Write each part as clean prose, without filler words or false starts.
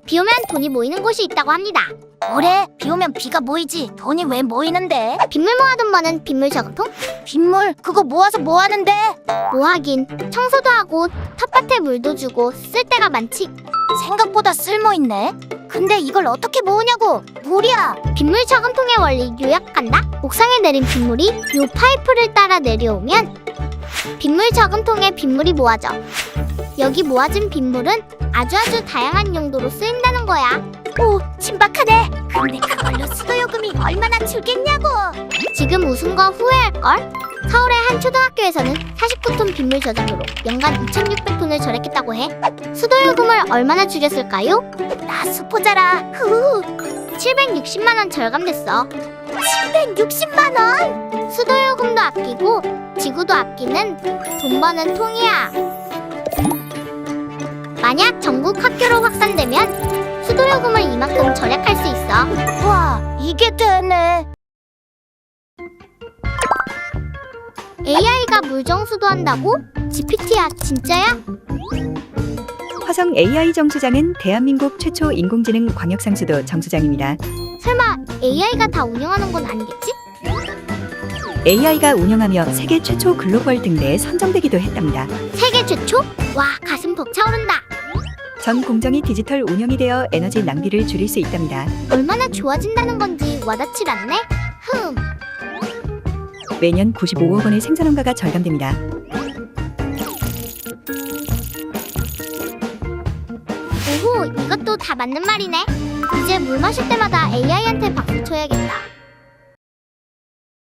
비 오면 돈이 모이는 곳이 있다고 합니다. 뭐래? 비 오면 비가 모이지. 돈이 왜 모이는데? 빗물 모아 돈 버는 빗물 저금통? 빗물? 그거 모아서 뭐 하는데? 뭐 하긴 청소도 하고 텃밭에 물도 주고 쓸 데가 많지. 생각보다 쓸모있네. 근데 이걸 어떻게 모으냐고? 물이야. 빗물 저금통의 원리 요약한다. 옥상에 내린 빗물이 요 파이프를 따라 내려오면 빗물 저금통에 빗물이 모아져. 여기 모아진 빗물은 아주 다양한 용도로 쓰인다는 거야. 오, 신박하네. 근데 그걸로 수도요금이 얼마나 줄겠냐고. 지금 웃은 거 후회할걸? 서울의 한 초등학교에서는 49톤 빗물 저장료로 연간 2,600톤을 절약했다고 해. 수도요금을 얼마나 줄였을까요? 나 수포자라. 후, 760만 원 절감됐어. 760만 원? 수도요금도 아끼고 지구도 아끼는 돈 버는 통이야. 만약 전국 학교로 확산되면 수도요금을 이만큼 절약할 수 있어. 와, 이게 되네. AI가 물정수도 한다고? GPT야, 진짜야? 화성 AI 정수장은 대한민국 최초 인공지능 광역상수도 정수장입니다. 설마 AI가 다 운영하는 건 아니겠지? AI가 운영하며 세계 최초 글로벌 등대에 선정되기도 했답니다. 세계 최초? 와, 가슴 벅차오른다. 전 공정이 디지털 운영이 되어 에너지 낭비를 줄일 수 있답니다. 얼마나 좋아진다는 건지 와닿질 않네? 매년 95억 원의 생산원가가 절감됩니다. 오호, 이것도 다 맞는 말이네. 이제 물 마실 때마다 AI한테 박수 쳐야겠다.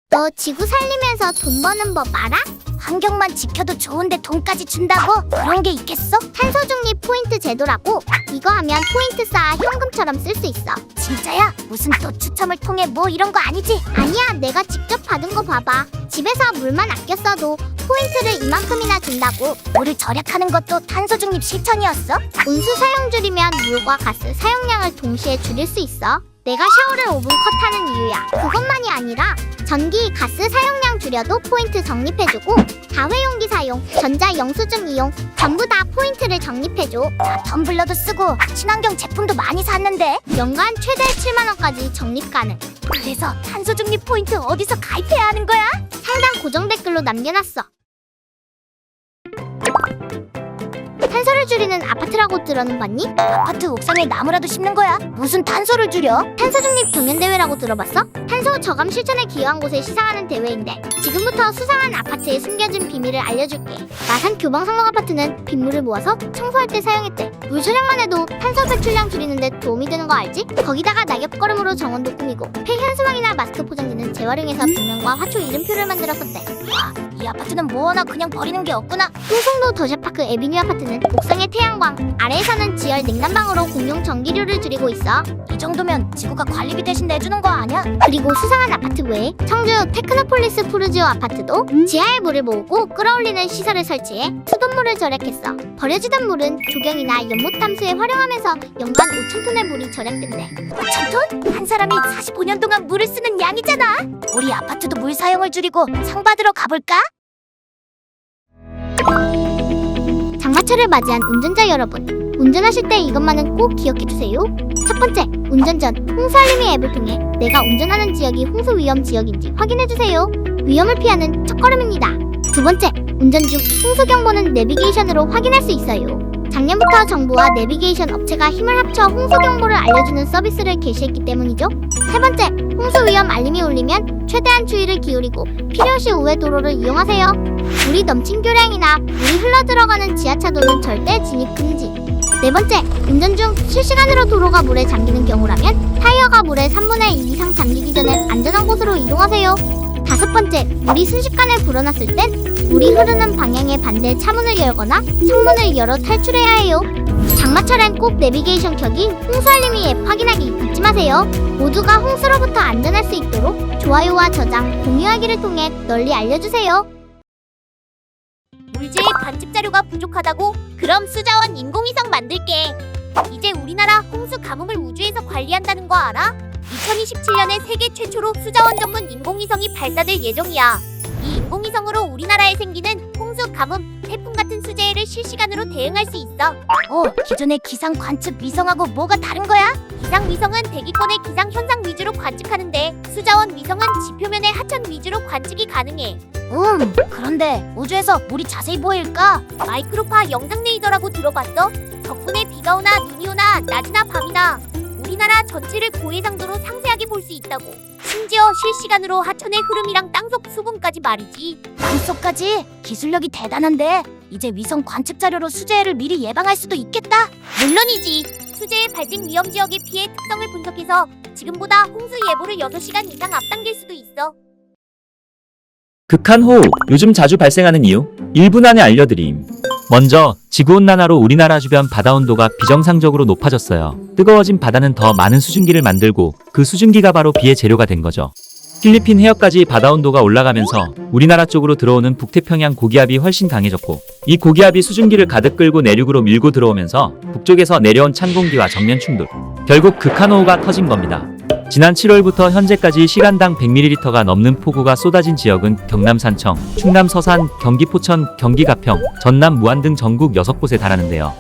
너 지구 살리면서 돈 버는 법 알아? 환경만 지켜도 좋은데 돈까지 준다고? 그런 게 있겠어? 탄소 중립 포인트 제도라고. 이거 하면 포인트 쌓아 현금처럼 쓸 수 있어. 진짜야? 무슨 또 추첨을 통해 뭐 이런 거 아니지? 아니야, 내가 직접 받은 거 봐봐. 집에서 물만 아껴 써도 포인트를 이만큼이나 준다고. 물을 절약하는 것도 탄소 중립 실천이었어? 온수 사용 줄이면 물과 가스 사용량을 동시에 줄일 수 있어. 내가 샤워를 5분 컷하는 이유야. 그것만이 아니라 전기, 가스 사용량 줄여도 포인트 적립해주고 다회용기 사용, 전자 영수증 이용 전부 다 포인트를 적립해줘. 나 텀블러도 쓰고 친환경 제품도 많이 샀는데. 연간 최대 7만 원까지 적립 가능. 그래서 탄소 중립 포인트 어디서 가입해야 하는 거야? 상단 고정 댓글로 남겨놨어. 탄소를 줄이는 아파트라고 들어는 봤니? 아파트 옥상에 나무라도 심는 거야? 무슨 탄소를 줄여? 탄소 중립 경연대회라고 들어봤어? 탄소 저감 실천에 기여한 곳에 시상하는 대회인데 지금부터 수상한 아파트에 숨겨진 비밀을 알려줄게. 마산 교방상록 아파트는 빗물을 모아서 청소할 때 사용했대. 물 절약만 해도 탄소 배출량 줄이는데 도움이 되는 거 알지? 거기다가 낙엽걸음으로 정원도 꾸미고 폐현수막이나 마스크 포장지는 재활용해서 벽면과 화초 이름표를 만들었었대. 와, 이 아파트는 뭐 하나 그냥 버리는 게 없구나. 홍성도 더샤파크 에비뉴 아파트는 옥상의 태양광, 아래에서는 지열 냉난방으로 공용 전기료를 줄이고 있어. 이 정도면 지구가 관리비 대신 내주는 거 아니야? 그리고 수상한 아파트 외에 청주 테크노폴리스 푸르지오 아파트도 지하에 물을 모으고 끌어올리는 시설을 설치해 수돗물을 절약했어. 버려지던 물은 조경이나 연못 탐수에 활용하면서 연간 5,000톤의 물이 절약된대. 5,000톤? 한 사람이 45년 동안 물을 쓰는 양이잖아. 우리 아파트도 물 사용을 줄이고 상 받으러 가볼까? 장마철을 맞이한 운전자 여러분, 운전하실 때 이것만은 꼭 기억해주세요. 첫 번째, 운전 전 홍수 알림이 앱을 통해 내가 운전하는 지역이 홍수 위험 지역인지 확인해주세요. 위험을 피하는 첫걸음입니다. 두 번째, 운전 중 홍수 경보는 내비게이션으로 확인할 수 있어요. 작년부터 정부와 내비게이션 업체가 힘을 합쳐 홍수 경보를 알려주는 서비스를 개시했기 때문이죠. 세 번째, 홍수 위험 알림이 울리면 최대한 주의를 기울이고 필요시 우회 도로를 이용하세요. 물이 넘친 교량이나 물이 흘러들어가는 지하차도는 절대 진입 금지. 네 번째, 운전 중 실시간으로 도로가 물에 잠기는 경우라면 타이어가 물에 3분의 2 이상 잠기기 전에 안전한 곳으로 이동하세요. 다섯 번째, 물이 순식간에 불어났을 땐 물이 흐르는 방향에 반대 차문을 열거나 창문을 열어 탈출해야 해요. 장마철엔 꼭 내비게이션 켜기, 홍수 알림이 앱 확인하기 잊지 마세요. 모두가 홍수로부터 안전할 수 있도록 좋아요와 저장, 공유하기를 통해 널리 알려주세요. 물질 관측 자료가 부족하다고? 그럼 수자원 인공위성 만들게. 이제 우리나라 홍수 가뭄을 우주에서 관리한다는 거 알아? 2027년에 세계 최초로 수자원 전문 인공위성이 발사될 예정이야. 이 인공위성으로 우리나라에 생기는 홍수 홍수, 가뭄, 태풍 같은 수재해를 실시간으로 대응할 수 있어. 기존의 기상 관측 위성하고 뭐가 다른 거야? 기상 위성은 대기권의 기상 현상 위주로 관측하는데 수자원 위성은 지표면의 하천 위주로 관측이 가능해. 그런데 우주에서 물이 자세히 보일까? 마이크로파 영상 레이더라고 들어봤어? 덕분에 비가 오나 눈이 오나 낮이나 밤이나 우리나라 전체를 고해상도로 상세하게 볼 수 있다고. 심지어 실시간으로 하천의 흐름이랑 땅속 수분까지 말이지. 땅속까지? 기술력이 대단한데 이제 위성 관측 자료로 수재해를 미리 예방할 수도 있겠다? 물론이지. 수재해 발생 위험 지역의 피해 특성을 분석해서 지금보다 홍수 예보를 6시간 이상 앞당길 수도 있어. 극한호우, 요즘 자주 발생하는 이유 1분 안에 알려드림. 먼저 지구온난화로 우리나라 주변 바다 온도가 비정상적으로 높아졌어요. 뜨거워진 바다는 더 많은 수증기를 만들고 그 수증기가 바로 비의 재료가 된 거죠. 필리핀 해역까지 바다 온도가 올라가면서 우리나라 쪽으로 들어오는 북태평양 고기압이 훨씬 강해졌고, 이 고기압이 수증기를 가득 끌고 내륙으로 밀고 들어오면서 북쪽에서 내려온 찬 공기와 정면 충돌, 결국 극한호우가 터진 겁니다. 지난 7월부터 현재까지 시간당 100ml가 넘는 폭우가 쏟아진 지역은 경남 산청, 충남 서산, 경기 포천, 경기 가평, 전남 무안 등 전국 6곳에 달하는데요.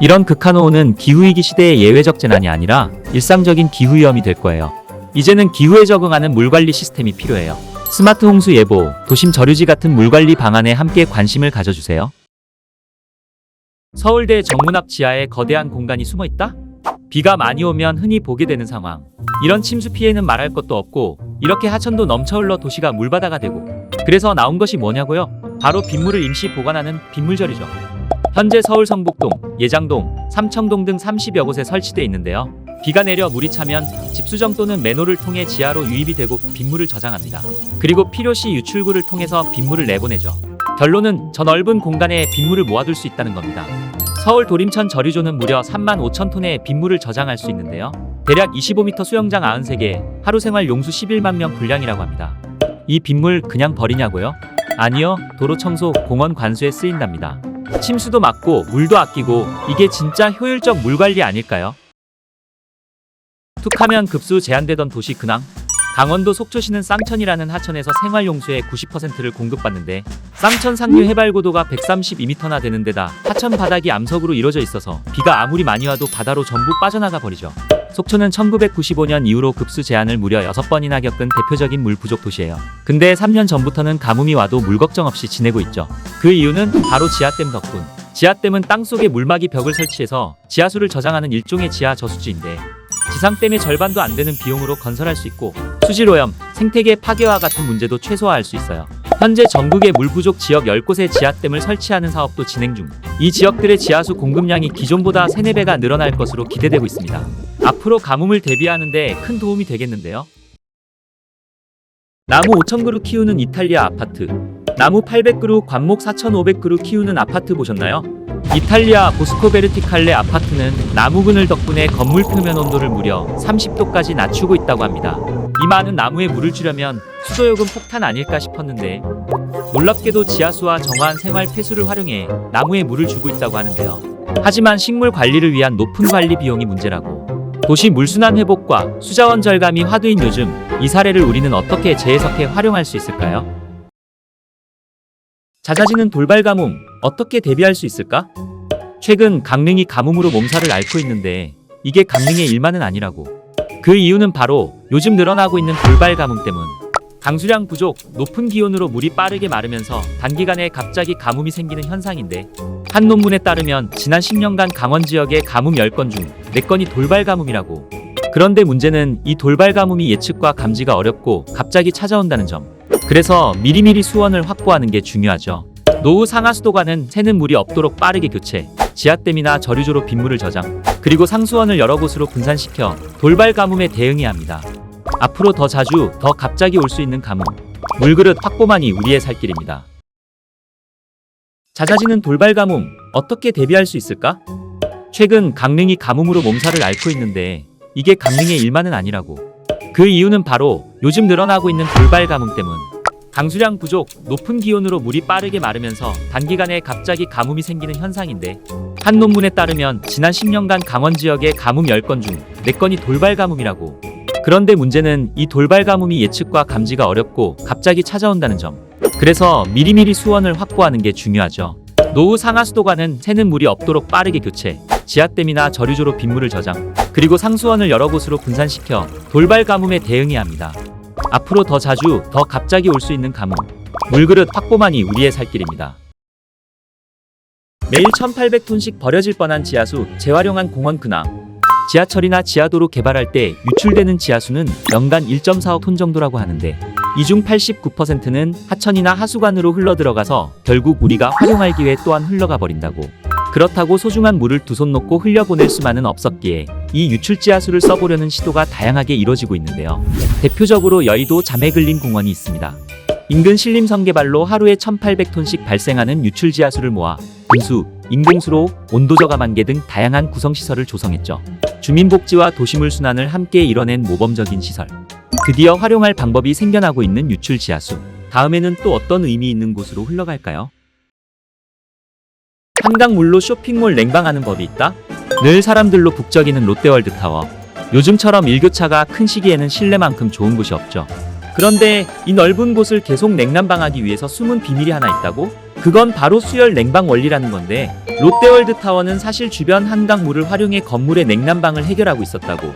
이런 극한호우는 기후위기 시대의 예외적 재난이 아니라 일상적인 기후위험이 될 거예요. 이제는 기후에 적응하는 물관리 시스템이 필요해요. 스마트 홍수 예보, 도심 저류지 같은 물관리 방안에 함께 관심을 가져주세요. 서울대 정문 앞 지하에 거대한 공간이 숨어있다? 비가 많이 오면 흔히 보게 되는 상황. 이런 침수 피해는 말할 것도 없고 이렇게 하천도 넘쳐 흘러 도시가 물바다가 되고, 그래서 나온 것이 뭐냐고요? 바로 빗물을 임시 보관하는 빗물절이죠. 현재 서울 성북동, 예장동, 삼청동 등 30여 곳에 설치돼 있는데요. 비가 내려 물이 차면 집수정 또는 매노를 통해 지하로 유입이 되고 빗물을 저장합니다. 그리고 필요시 유출구를 통해서 빗물을 내보내죠. 결론은 저 넓은 공간에 빗물을 모아둘 수 있다는 겁니다. 서울 도림천 저류조는 무려 35,000톤의 빗물을 저장할 수 있는데요. 대략 25m 수영장 93개, 하루 생활 용수 11만 명 분량이라고 합니다. 이 빗물 그냥 버리냐고요? 아니요, 도로 청소, 공원 관수에 쓰인답니다. 침수도 막고 물도 아끼고, 이게 진짜 효율적 물관리 아닐까요? 툭하면 급수 제한되던 도시 근황. 강원도 속초시는 쌍천이라는 하천에서 생활용수의 90%를 공급받는데, 쌍천 상류 해발 고도가 132m나 되는 데다 하천 바닥이 암석으로 이루어져 있어서 비가 아무리 많이 와도 바다로 전부 빠져나가 버리죠. 속초는 1995년 이후로 급수 제한을 무려 6번이나 겪은 대표적인 물 부족 도시예요. 근데 3년 전부터는 가뭄이 와도 물 걱정 없이 지내고 있죠. 그 이유는 바로 지하댐 덕분. 지하댐은 땅속에 물막이 벽을 설치해서 지하수를 저장하는 일종의 지하 저수지인데, 지상댐의 절반도 안 되는 비용으로 건설할 수 있고, 수질오염, 생태계 파괴와 같은 문제도 최소화할 수 있어요. 현재 전국의 물 부족 지역 10곳에 지하댐을 설치하는 사업도 진행 중. 이 지역들의 지하수 공급량이 기존보다 3-4배가 늘어날 것으로 기대되고 있습니다. 앞으로 가뭄을 대비하는 데 큰 도움이 되겠는데요. 나무 5,000그루 키우는 이탈리아 아파트. 나무 800그루, 관목 4,500그루 키우는 아파트 보셨나요? 이탈리아 보스코 베르티칼레 아파트는 나무그늘 덕분에 건물 표면 온도를 무려 30도까지 낮추고 있다고 합니다. 이 많은 나무에 물을 주려면 수도요금 폭탄 아닐까 싶었는데, 놀랍게도 지하수와 정화한 생활 폐수를 활용해 나무에 물을 주고 있다고 하는데요. 하지만 식물 관리를 위한 높은 관리 비용이 문제라고. 도시 물순환 회복과 수자원 절감이 화두인 요즘, 이 사례를 우리는 어떻게 재해석해 활용할 수 있을까요? 잦아지는 돌발 가뭄, 어떻게 대비할 수 있을까? 최근 강릉이 가뭄으로 몸살을 앓고 있는데 이게 강릉의 일만은 아니라고. 그 이유는 바로 요즘 늘어나고 있는 돌발 가뭄 때문. 강수량 부족, 높은 기온으로 물이 빠르게 마르면서 단기간에 갑자기 가뭄이 생기는 현상인데, 한 논문에 따르면 지난 10년간 강원 지역의 가뭄 10건 중 4건이 돌발 가뭄이라고. 그런데 문제는 이 돌발 가뭄이 예측과 감지가 어렵고 갑자기 찾아온다는 점. 그래서 미리미리 수원을 확보하는 게 중요하죠. 노후 상하수도관은 새는 물이 없도록 빠르게 교체, 지하댐이나 저류조로 빗물을 저장, 그리고 상수원을 여러 곳으로 분산시켜 돌발 가뭄에 대응해야 합니다. 앞으로 더 자주, 더 갑자기 올 수 있는 가뭄, 물그릇 확보만이 우리의 살 길입니다. 잦아지는 돌발 가뭄, 어떻게 대비할 수 있을까? 최근 강릉이 가뭄으로 몸살을 앓고 있는데 이게 강릉의 일만은 아니라고. 그 이유는 바로 요즘 늘어나고 있는 돌발 가뭄 때문. 강수량 부족, 높은 기온으로 물이 빠르게 마르면서 단기간에 갑자기 가뭄이 생기는 현상인데, 한 논문에 따르면 지난 10년간 강원 지역의 가뭄 10건 중 4건이 돌발 가뭄이라고. 그런데 문제는 이 돌발 가뭄이 예측과 감지가 어렵고 갑자기 찾아온다는 점. 그래서 미리미리 수원을 확보하는 게 중요하죠. 노후 상하수도관은 새는 물이 없도록 빠르게 교체, 지하댐이나 저류조로 빗물을 저장, 그리고 상수원을 여러 곳으로 분산시켜 돌발 가뭄에 대응해야 합니다. 앞으로 더 자주, 더 갑자기 올 수 있는 가뭄, 물그릇 확보만이 우리의 살 길입니다. 매일 1800톤씩 버려질 뻔한 지하수 재활용한 공원 근황. 지하철이나 지하도로 개발할 때 유출되는 지하수는 연간 1.45 톤 정도라고 하는데 이 중 89%는 하천이나 하수관으로 흘러들어가서 결국 우리가 활용할 기회에 또한 흘러가 버린다고. 그렇다고 소중한 물을 두 손 놓고 흘려보낼 수만은 없었기에 이 유출 지하수를 써보려는 시도가 다양하게 이뤄지고 있는데요. 대표적으로 여의도 자매근린공원이 있습니다. 인근 신림선 개발로 하루에 1800톤씩 발생하는 유출 지하수를 모아 분수, 인공수로, 온도 저감한개 등 다양한 구성시설을 조성했죠. 주민복지와 도시물 순환을 함께 이뤄낸 모범적인 시설. 드디어 활용할 방법이 생겨나고 있는 유출 지하수. 다음에는 또 어떤 의미 있는 곳으로 흘러갈까요? 한강물로 쇼핑몰 냉방하는 법이 있다? 늘 사람들로 북적이는 롯데월드타워. 요즘처럼 일교차가 큰 시기에는 실내만큼 좋은 곳이 없죠. 그런데 이 넓은 곳을 계속 냉난방하기 위해서 숨은 비밀이 하나 있다고? 그건 바로 수열 냉방 원리라는 건데 롯데월드타워는 사실 주변 한강물을 활용해 건물의 냉난방을 해결하고 있었다고.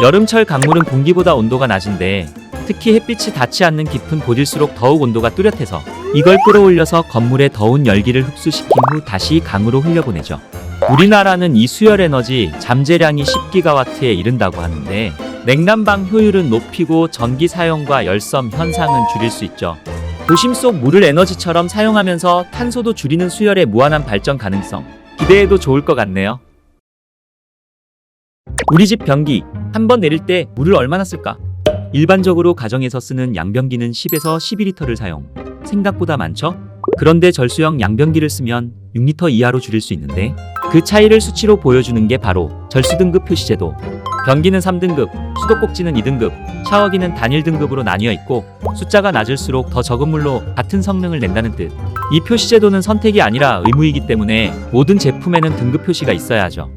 여름철 강물은 공기보다 온도가 낮은데 특히 햇빛이 닿지 않는 깊은 곳일수록 더욱 온도가 뚜렷해서 이걸 끌어올려서 건물의 더운 열기를 흡수시킨 후 다시 강으로 흘려보내죠. 우리나라는 이 수열 에너지 잠재량이 10기가와트에 이른다고 하는데 냉난방 효율은 높이고 전기 사용과 열섬 현상은 줄일 수 있죠. 도심 속 물을 에너지처럼 사용하면서 탄소도 줄이는 수열의 무한한 발전 가능성 기대해도 좋을 것 같네요. 우리 집 변기 한 번 내릴 때 물을 얼마나 쓸까? 일반적으로 가정에서 쓰는 양변기는 10에서 12리터를 사용. 생각보다 많죠? 그런데 절수형 양변기를 쓰면 6리터 이하로 줄일 수 있는데 그 차이를 수치로 보여주는 게 바로 절수등급 표시제도. 변기는 3등급, 수도꼭지는 2등급, 샤워기는 단일 등급으로 나뉘어 있고 숫자가 낮을수록 더 적은 물로 같은 성능을 낸다는 뜻. 이 표시제도는 선택이 아니라 의무이기 때문에 모든 제품에는 등급 표시가 있어야 하죠.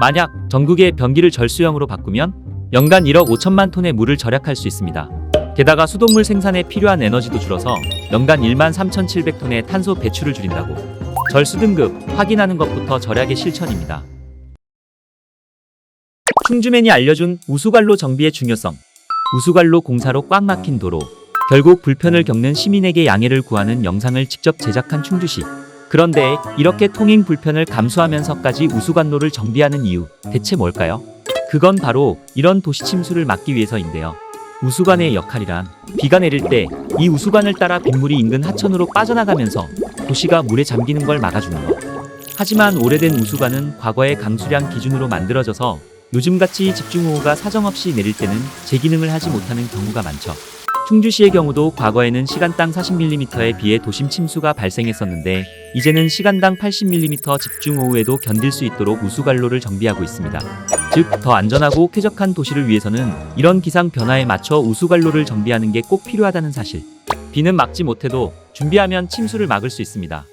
만약 전국의 변기를 절수형으로 바꾸면 연간 1억 5천만 톤의 물을 절약할 수 있습니다. 게다가 수돗물 생산에 필요한 에너지도 줄어서 연간 1만 3,700톤의 탄소 배출을 줄인다고. 절수 등급 확인하는 것부터 절약의 실천입니다. 충주맨이 알려준 우수관로 정비의 중요성. 우수관로 공사로 꽉 막힌 도로. 결국 불편을 겪는 시민에게 양해를 구하는 영상을 직접 제작한 충주시. 그런데 이렇게 통행 불편을 감수하면서까지 우수관로를 정비하는 이유 대체 뭘까요? 그건 바로 이런 도시 침수를 막기 위해서인데요. 우수관의 역할이란 비가 내릴 때 이 우수관을 따라 빗물이 인근 하천으로 빠져나가면서 도시가 물에 잠기는 걸 막아주는 것. 하지만 오래된 우수관은 과거의 강수량 기준으로 만들어져서 요즘같이 집중호우가 사정없이 내릴 때는 제 기능을 하지 못하는 경우가 많죠. 충주시의 경우도 과거에는 시간당 40mm에 비해 도심 침수가 발생했었는데 이제는 시간당 80mm 집중호우에도 견딜 수 있도록 우수관로를 정비하고 있습니다. 즉, 더 안전하고 쾌적한 도시를 위해서는 이런 기상 변화에 맞춰 우수관로를 정비하는 게 꼭 필요하다는 사실. 비는 막지 못해도 준비하면 침수를 막을 수 있습니다.